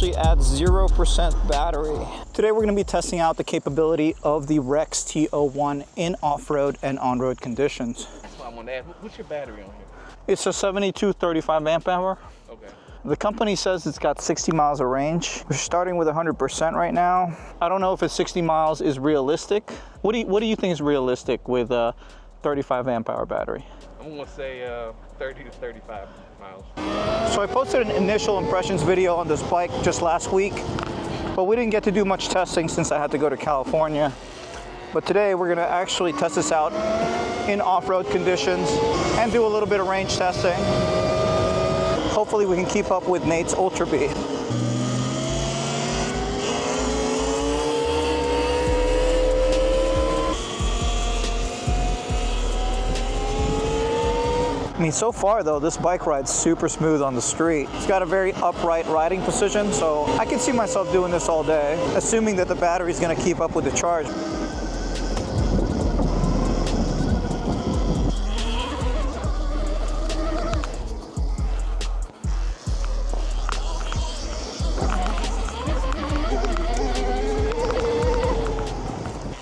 actually at 0% battery. Today we're going to be testing out the capability of the Rexx T01 in off-road and on-road conditions. That's what I want to ask. What's your battery on here? It's a 7235 amp hour. Okay. The company says it's got 60 miles of range. We're starting with 100% right now. I don't know if it's 60 miles is realistic. What do you think is realistic with a 35 amp hour battery? I'm gonna say 30 to 35 miles. So I posted an initial impressions video on this bike just last week, but we didn't get to do much testing since I had to go to California. But today we're gonna actually test this out in off-road conditions and do a little bit of range testing. Hopefully we can keep up with Nate's Ultrabee. I mean, so far though, this bike ride's super smooth on the street. It's got a very upright riding position, so I can see myself doing this all day, assuming that the battery's gonna keep up with the charge.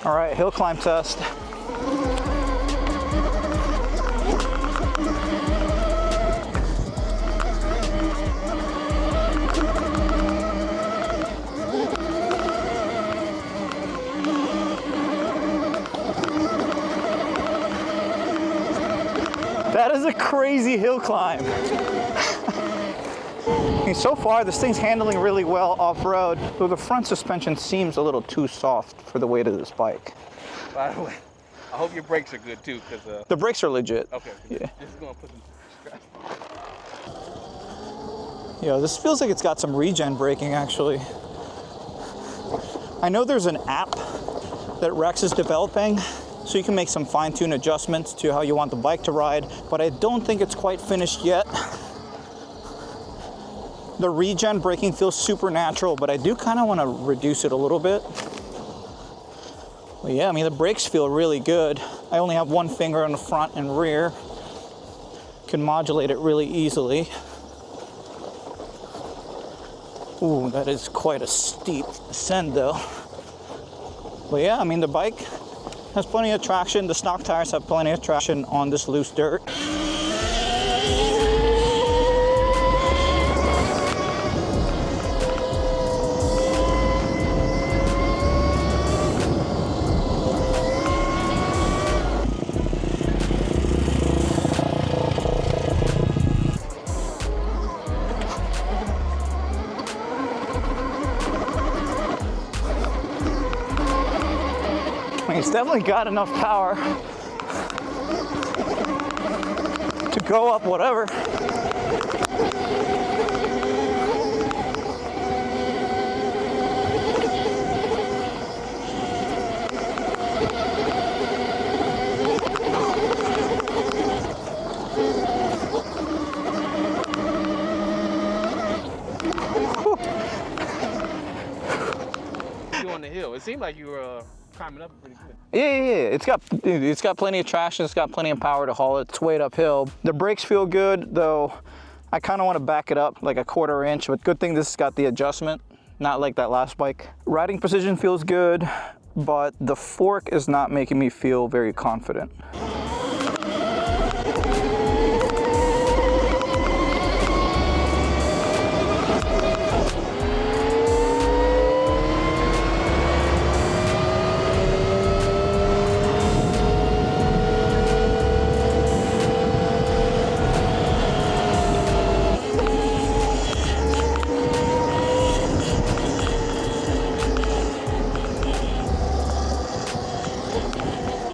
All right, hill climb test. That is a crazy hill climb. I mean, so far, this thing's handling really well off-road, though the front suspension seems a little too soft for the weight of this bike. By the way, I hope your brakes are good too, because the brakes are legit. Okay. Yeah. This is gonna put some stress. Yeah, this feels like it's got some regen braking actually. I know there's an app that Rexx is developing, so you can make some fine-tune adjustments to how you want the bike to ride, but I don't think it's quite finished yet. The regen braking feels super natural, but I do kind of want to reduce it a little bit. But yeah, I mean, the brakes feel really good. I only have one finger on the front and rear. Can modulate it really easily. Ooh, that is quite a steep ascent though. But yeah, I mean, the bike has plenty of traction. The stock tires have plenty of traction on this loose dirt. It's definitely got enough power to go up whatever. You on the hill? It seemed like you were climbing up pretty good. Yeah. It's got plenty of traction. It's got plenty of power to haul it. It's weight uphill. The brakes feel good, though. I kind of want to back it up like a 1/4 inch, but good thing this has got the adjustment, not like that last bike. Riding precision feels good, but the fork is not making me feel very confident.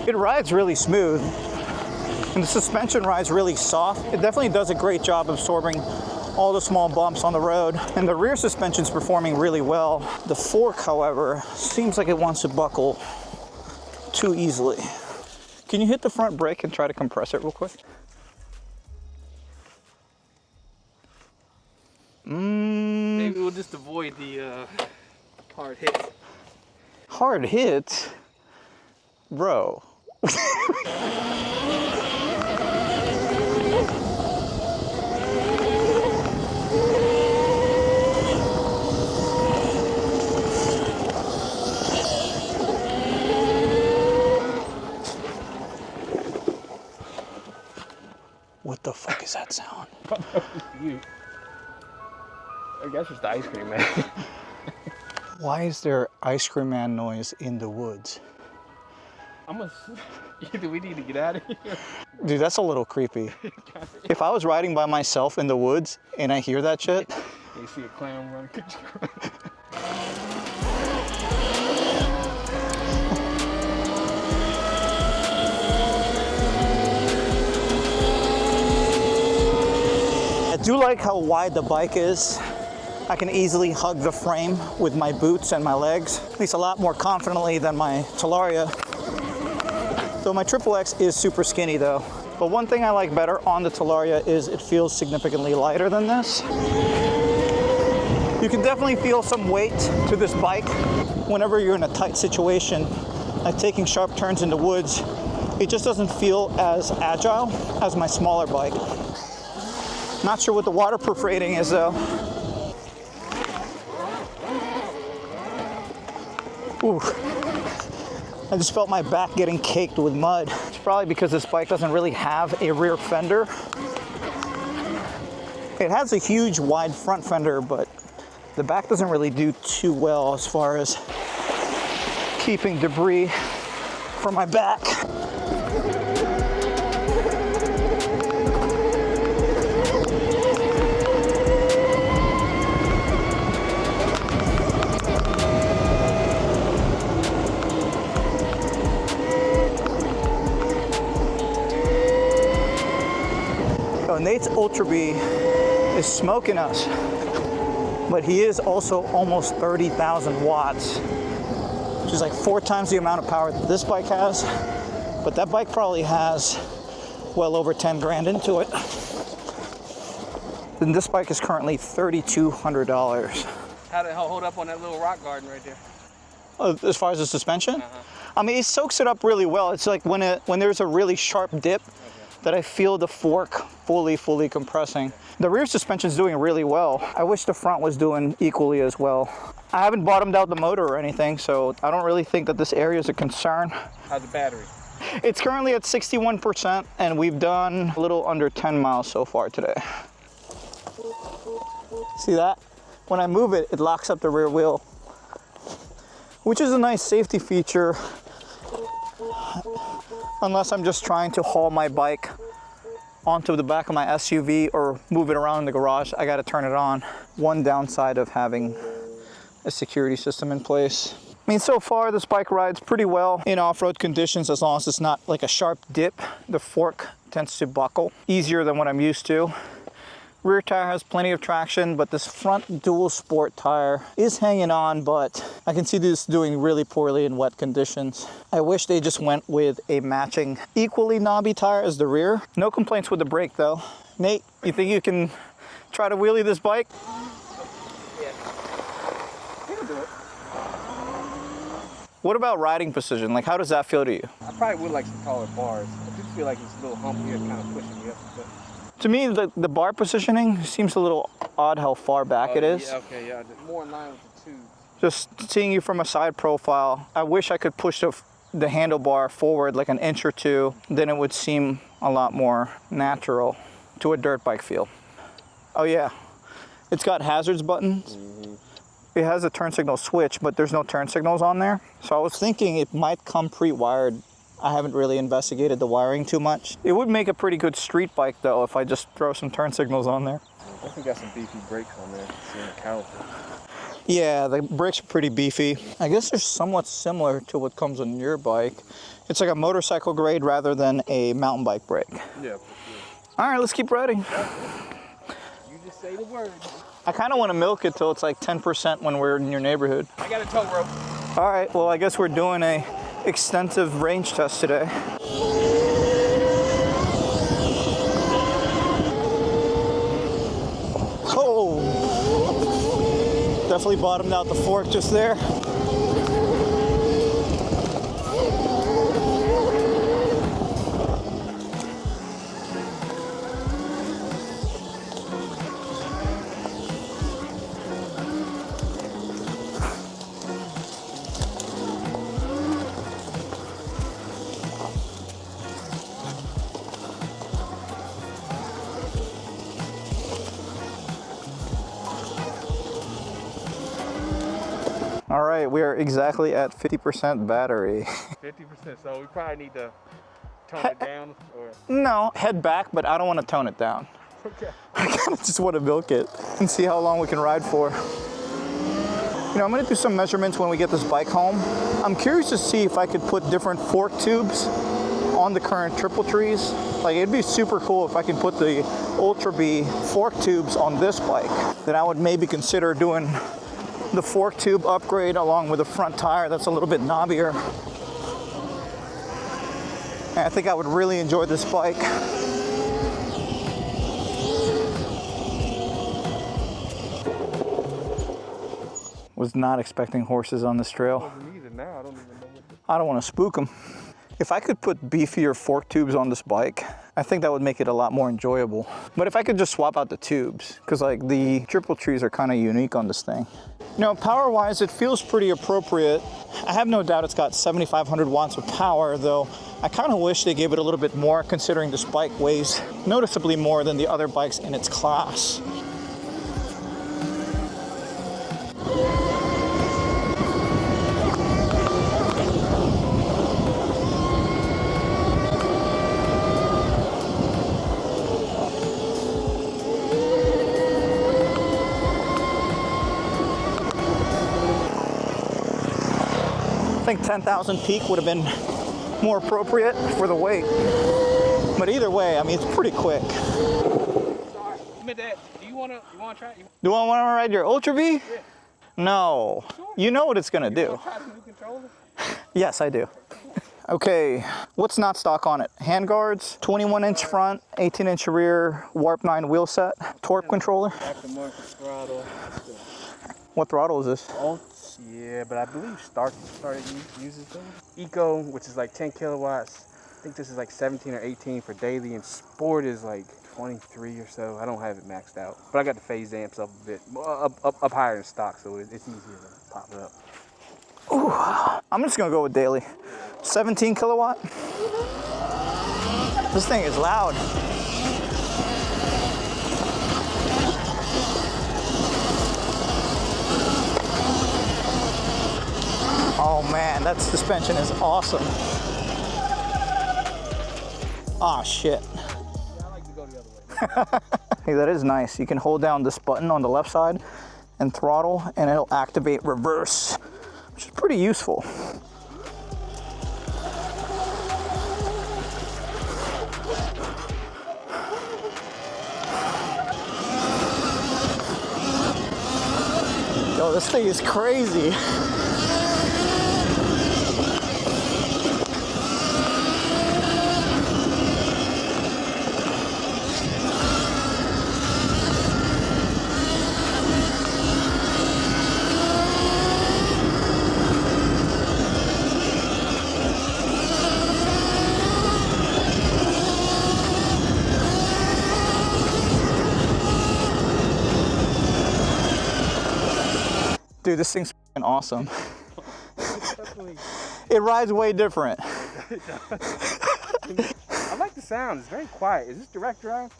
It rides really smooth, and the suspension rides really soft. It definitely does a great job absorbing all the small bumps on the road, and the rear suspension's performing really well. The fork, however, seems like it wants to buckle too easily. Can you hit the front brake and try to compress it real quick? Maybe we'll just avoid the hard hits. Hard hits? Bro. What the fuck is that sound? You. I guess it's the ice cream man. Why is there ice cream man noise in the woods? Either we need to get out of here. Dude, that's a little creepy. If I was riding by myself in the woods and I hear that shit. You see a clown run. I do like how wide the bike is. I can easily hug the frame with my boots and my legs, at least a lot more confidently than my Talaria. Though my XXX is super skinny though. But one thing I like better on the Talaria is it feels significantly lighter than this. You can definitely feel some weight to this bike whenever you're in a tight situation, like taking sharp turns in the woods. It just doesn't feel as agile as my smaller bike. Not sure what the waterproof rating is though. Ooh. I just felt my back getting caked with mud. It's probably because this bike doesn't really have a rear fender. It has a huge wide front fender, but the back doesn't really do too well as far as keeping debris from my back. Nate's Ultrabee is smoking us, but he is also almost 30,000 watts, which is like 4 times the amount of power that this bike has, but that bike probably has well over 10 grand into it. And this bike is currently $3,200. How'd it hold up on that little rock garden right there? As far as the suspension? I mean, it soaks it up really well. It's like when there's a really sharp dip, that I feel the fork fully compressing. The rear suspension's doing really well. I wish the front was doing equally as well. I haven't bottomed out the motor or anything, so I don't really think that this area is a concern. How's the battery? It's currently at 61%, and we've done a little under 10 miles so far today. See that? When I move it, it locks up the rear wheel, which is a nice safety feature. Unless I'm just trying to haul my bike onto the back of my SUV or move it around in the garage, I gotta turn it on. One downside of having a security system in place. I mean, so far this bike rides pretty well in off-road conditions as long as it's not like a sharp dip. The fork tends to buckle easier than what I'm used to. Rear tire has plenty of traction, but this front dual sport tire is hanging on, but I can see this doing really poorly in wet conditions. I wish they just went with a matching equally knobby tire as the rear. No complaints with the brake though. Nate, you think you can try to wheelie this bike? Yeah. You can do it. What about riding position? Like, how does that feel to you? I probably would like some taller bars. I do feel like it's a little humpy and kind of pushing me up a bit. To me, the bar positioning seems a little odd how far back it is. Yeah, okay, yeah. More in line with the tube. Just seeing you from a side profile, I wish I could push the handlebar forward like an inch or two, then it would seem a lot more natural to a dirt bike feel. Oh yeah, it's got hazards buttons. It has a turn signal switch, but there's no turn signals on there. So I was thinking it might come pre-wired. I haven't really investigated the wiring too much. It would make a pretty good street bike though if I just throw some turn signals on there. I think got some beefy brakes on there. Seeing the caliper. Yeah, the brakes are pretty beefy. I guess they're somewhat similar to what comes on your bike. It's like a motorcycle grade rather than a mountain bike brake. Yeah. All right, let's keep riding. You just say the word. I kind of want to milk it till it's like 10% when we're in your neighborhood. I got a tow rope. All right, well, I guess we're doing a extensive range test today. Oh, definitely bottomed out the fork just there. right, we are exactly at 50% battery. 50%, so we probably need to tone it down, or? No, head back, but I don't want to tone it down. Okay. I kind of just want to milk it and see how long we can ride for. You know, I'm gonna do some measurements when we get this bike home. I'm curious to see if I could put different fork tubes on the current triple trees. Like, it'd be super cool if I could put the Ultrabee fork tubes on this bike. Then I would maybe consider doing the fork tube upgrade along with the front tire that's a little bit knobbier. And I think I would really enjoy this bike. Was not expecting horses on this trail. I don't want to spook them. If I could put beefier fork tubes on this bike, I think that would make it a lot more enjoyable. But if I could just swap out the tubes, because like the triple trees are kind of unique on this thing. You know, power-wise, it feels pretty appropriate. I have no doubt it's got 7,500 watts of power, though I kind of wish they gave it a little bit more, considering this bike weighs noticeably more than the other bikes in its class. I think 10,000 peak would have been more appropriate for the weight. But either way, I mean, it's pretty quick. Sorry, Dad, do you wanna try? Do I want to ride your Ultrabee? Yeah. No. Sure. You know what it's gonna do. Wanna try the new controller? Yes, I do. Okay, what's not stock on it? Handguards, 21-inch front, 18-inch rear, Warp 9 wheel set, torque controller. Aftermarket throttle. What throttle is this? Yeah, but I believe started uses them. Eco, which is like 10 kilowatts. I think this is like 17 or 18 for daily, and Sport is like 23 or so. I don't have it maxed out, but I got the phase amps up a bit, up higher in stock, so it's easier to pop it up. Ooh, I'm just gonna go with daily. 17 kilowatt. This thing is loud. Oh man, that suspension is awesome. Ah, shit. Yeah, I like to go the other way. Hey, that is nice. You can hold down this button on the left side and throttle, and it'll activate reverse, which is pretty useful. Yo, this thing is crazy. Dude, this thing's f***ing awesome. It rides way different. I like the sound. It's very quiet. Is this direct drive?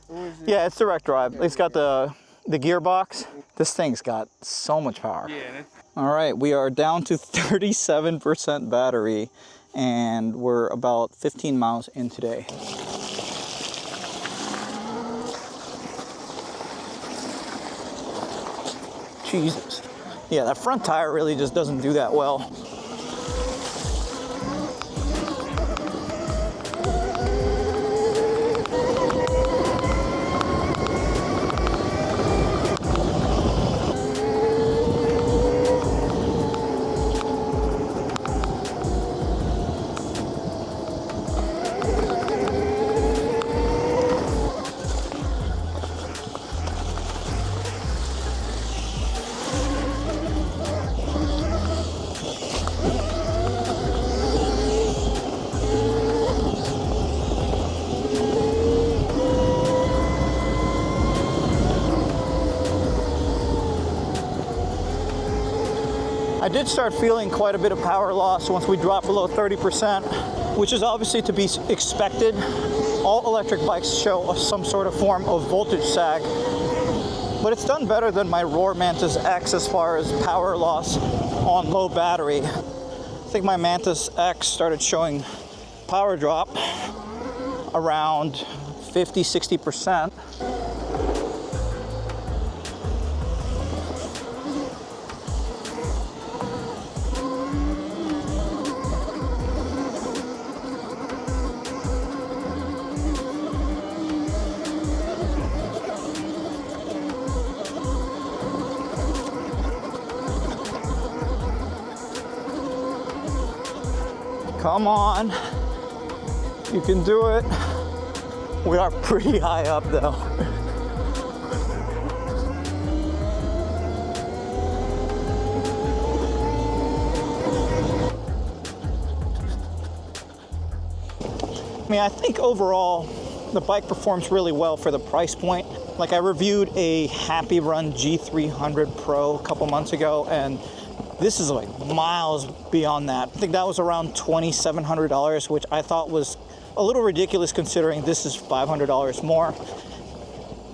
Or is it... Yeah, it's direct drive. It's got the gearbox. This thing's got so much power. Yeah. All right, we are down to 37% battery, and we're about 15 miles in today. Jesus. Yeah, that front tire really just doesn't do that well. I did start feeling quite a bit of power loss once we dropped below 30%, which is obviously to be expected. All electric bikes show some sort of form of voltage sag. but it's done better than my Roar Mantis X as far as power loss on low battery. I think my Mantis X started showing power drop around 50–60%. Come on, you can do it. We are pretty high up though. I mean, I think overall the bike performs really well for the price point. Like, I reviewed a Happy Run G300 Pro a couple months ago, and this is like miles beyond that. I think that was around $2,700, which I thought was a little ridiculous considering this is $500 more.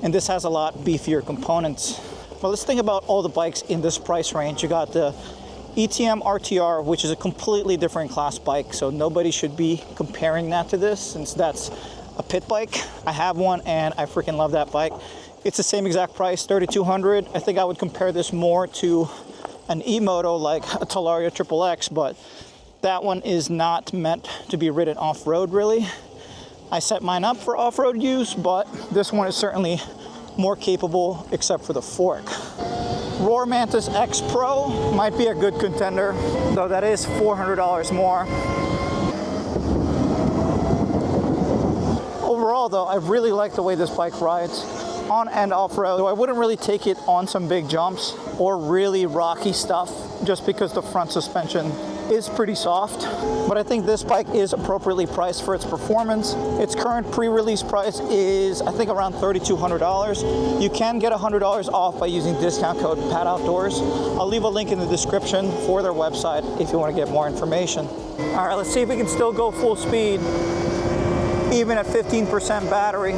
And this has a lot beefier components. Well, let's think about all the bikes in this price range. You got the ETM RTR, which is a completely different class bike, so nobody should be comparing that to this since that's a pit bike. I have one and I freaking love that bike. It's the same exact price, $3,200. I think I would compare this more to an E-Moto like a Talaria XXX, but that one is not meant to be ridden off-road really. I set mine up for off-road use, but this one is certainly more capable except for the fork. Roar Mantis X Pro might be a good contender, though that is $400 more. Overall though, I really like the way this bike rides on and off-road. I wouldn't really take it on some big jumps or really rocky stuff just because the front suspension is pretty soft. But I think this bike is appropriately priced for its performance. Its current pre-release price is, I think, around $3,200. You can get $100 off by using discount code PATOUTDOORS. I'll leave a link in the description for their website if you want to get more information. All right, let's see if we can still go full speed, even at 15% battery.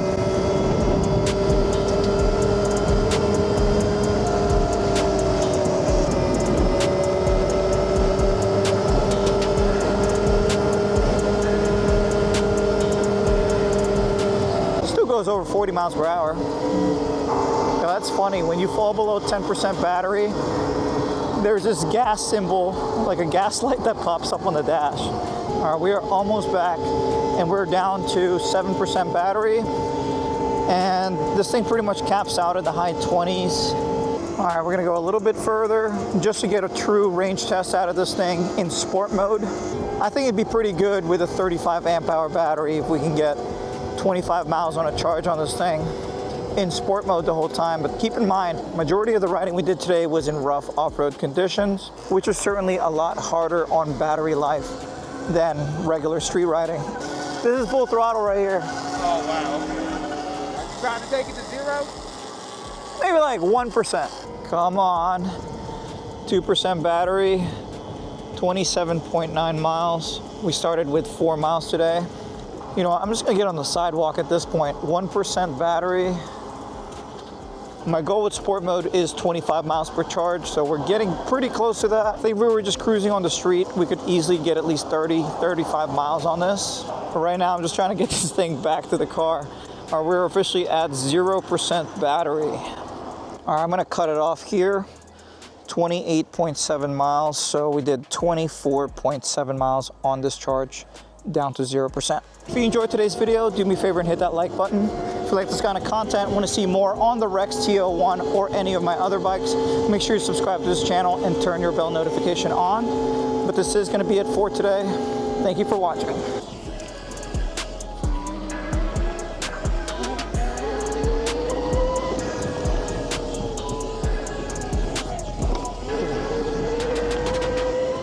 Goes over 40 miles per hour. Now that's funny, when you fall below 10% battery, there's this gas symbol, like a gas light that pops up on the dash. All right, we are almost back and we're down to 7% battery, and this thing pretty much caps out at the high 20s. All right, we're gonna go a little bit further just to get a true range test out of this thing in sport mode. I think it'd be pretty good with a 35 amp hour battery if we can get 25 miles on a charge on this thing in sport mode the whole time. But keep in mind, majority of the riding we did today was in rough off-road conditions, which is certainly a lot harder on battery life than regular street riding. This is full throttle right here. Oh wow, okay. Are you trying to take it to zero? Maybe like 1%. Come on. 2% battery, 27.9 miles. We started with 4 miles today. You know, I'm just gonna get on the sidewalk at this point. 1% battery. My goal with sport mode is 25 miles per charge, so we're getting pretty close to that. I think if we were just cruising on the street, we could easily get at least 30, 35 miles on this. But right now, I'm just trying to get this thing back to the car. We're officially at 0% battery. All right, I'm gonna cut it off here. 28.7 miles, so we did 24.7 miles on this charge, down to 0%. If you enjoyed today's video, do me a favor and hit that like button. If you like this kind of content, want to see more on the Rexx T01 or any of my other bikes, make sure you subscribe to this channel and turn your bell notification on. But this is going to be it for today. Thank you for watching.